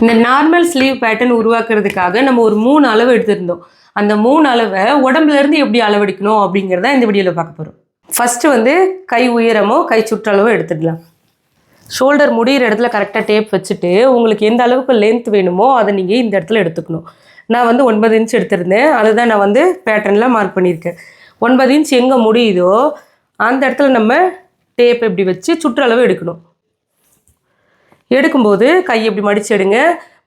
இந்த normal sleeve pattern உருவாக்குறதுக்காக நம்ம ஒரு 3 அளவு எடுத்திருந்தோம். அந்த 3 அளவை உடம்புல இருந்து எப்படி அளவெடுக்கணும் அப்படிங்கிறத இந்த வீடியோவில் பார்க்க போகிறோம். ஃபஸ்ட்டு வந்து கை உயரமோ கை சுற்றளவோ எடுத்துடலாம். ஷோல்டர் முடிகிற இடத்துல கரெக்டாக டேப் வச்சுட்டு உங்களுக்கு எந்த அளவுக்கு லென்த் வேணுமோ அதை நீங்கள் இந்த இடத்துல எடுத்துக்கணும். நான் வந்து 9 இன்ச் எடுத்திருந்தேன். அதை தான் நான் வந்து பேட்டர்னில் மார்க் பண்ணியிருக்கேன். 9 இன்ச் எங்கே முடியுதோ அந்த இடத்துல நம்ம டேப் இப்படி வச்சு சுற்றளவு எடுக்கணும். எடுக்கும்போது கை இப்படி மடிச்சு எடுங்க.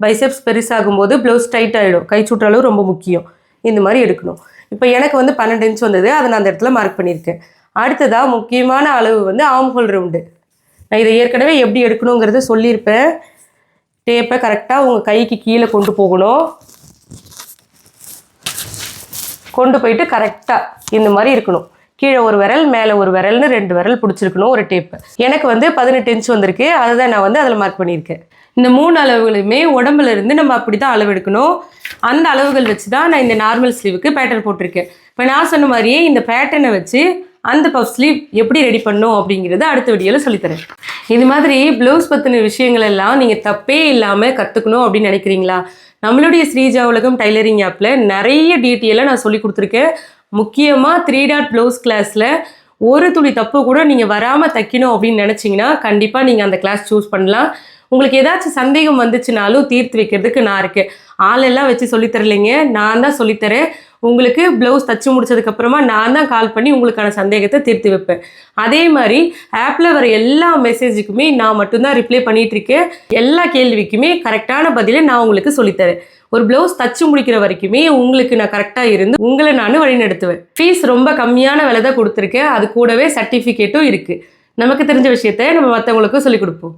பைசெப்ஸ் பெருசாகும்போது ப்ளவுஸ் டைட் ஆகிடும். கை சுற்றளவு ரொம்ப முக்கியம். இந்த மாதிரி எடுக்கணும். இப்போ எனக்கு வந்து 12 இன்ச் வந்தது. அதை நான் அந்த இடத்துல மார்க் பண்ணியிருக்கேன். அடுத்ததாக முக்கியமான அளவு வந்து ஆர்ம் ஹோல் ரவுண்டு. நான் இதை ஏற்கனவே எப்படி எடுக்கணுங்கிறத சொல்லியிருப்பேன். டேப்பை கரெக்டாக உங்கள் கைக்கு கீழே கொண்டு போகணும். கொண்டு போயிட்டு கரெக்டாக இந்த மாதிரி இருக்கணும். கீழே ஒரு விரல் மேலே ஒரு விரல்னு 2 விரல் பிடிச்சிருக்கணும் ஒரு டேப்பு. எனக்கு வந்து 18 இன்ச் வந்திருக்கு. அதை தான் நான் வந்து அதில் மார்க் பண்ணியிருக்கேன். இந்த 3 அளவுகளுமே உடம்புல இருந்து நம்ம அப்படி தான் அளவு எடுக்கணும். அந்த அளவுகள் வச்சு தான் நான் இந்த நார்மல் ஸ்லீவுக்கு பேட்டர்ன் போட்டிருக்கேன். இப்போ நான் சொன்ன மாதிரியே இந்த பேட்டர்னை வச்சு அந்த பஃப் ஸ்லீவ் எப்படி ரெடி பண்ணணும் அப்படிங்கிறத அடுத்த வீடியோவில் சொல்லித்தரேன். இது மாதிரி ப்ளவுஸ் பற்றின விஷயங்கள் எல்லாம் நீங்கள் தப்பே இல்லாமல் கற்றுக்கணும் அப்படின்னு நினைக்கிறீங்களா? நம்மளுடைய ஸ்ரீஜா உலகம் டைலரிங் ஆப்பில் நிறைய டீட்டெயிலாக நான் சொல்லி கொடுத்துருக்கேன். முக்கியமாக 3 டாட் ப்ளவுஸ் கிளாஸில் ஒரு துளி தப்பு கூட நீங்கள் வராமல் தைக்கணும் அப்படின்னு நினச்சிங்கன்னா கண்டிப்பாக நீங்கள் அந்த கிளாஸ் சூஸ் பண்ணலாம். உங்களுக்கு ஏதாச்சும் சந்தேகம் வந்துச்சுனாலும் தீர்த்து வைக்கிறதுக்கு நான் இருக்கேன். ஆளெல்லாம் வச்சு சொல்லித்தரலைங்க, நான் தான் சொல்லித்தரேன். உங்களுக்கு ப்ளவுஸ் தச்சு முடிச்சதுக்கப்புறமா நான் தான் கால் பண்ணி உங்களுக்கான சந்தேகத்தை தீர்த்து வைப்பேன். அதே மாதிரி ஆப்பில் வர எல்லா மெசேஜுக்குமே நான் மட்டும்தான் ரிப்ளை பண்ணிகிட்ருக்கேன். எல்லா கேள்விக்குமே கரெக்டான பதிலை நான் உங்களுக்கு சொல்லித்தரேன். ஒரு ப்ளவுஸ் தச்சு முடிக்கிற வரைக்குமே உங்களுக்கு நான் கரெக்டாக இருந்து உங்களை நான் வழிநடத்துவேன். ஃபீஸ் ரொம்ப கம்மியான விலை தான் கொடுத்துருக்கேன். அது கூடவே சர்டிஃபிகேட்டும் இருக்குது. நமக்கு தெரிஞ்ச விஷயத்த நம்ம மற்றவங்களுக்கும் சொல்லிக் கொடுப்போம்.